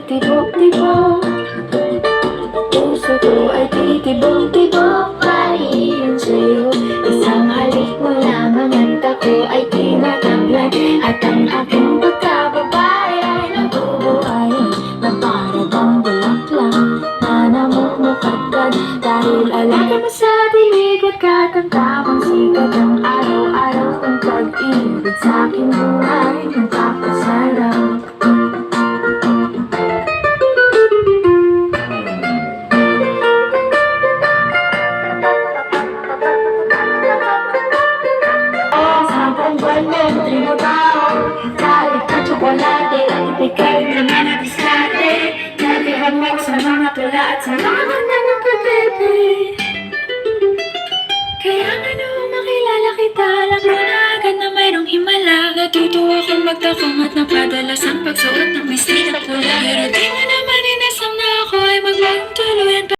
titibok-tibok. Puso ko ay titibok-tibok pahihin sa'yo. Isang halik mo lamang at ako ay tinatablan. At ang aking pagkababae ay nabubuhayan na para bang bulaklak na namumukadkad. Dahil alaga mo sa dilig at katamtamang sikat ang araw-araw kong pag-ibig sa aking buhay nagpapasarap. Sampung buwan mo trinabaho, kahit na tsokolate at ibigay naman ang diskarte. Nalihan mo sa mga tula at sa mga ganda ng pag-bebe. Kaya nga noong makilala kita, alam ko na agad na mayroong himala. Natutuwa kong magtakong at napadalas ang pagsuot ng mistik na pula. Pero di mo naman inasam na ako ay magbagong tuloy.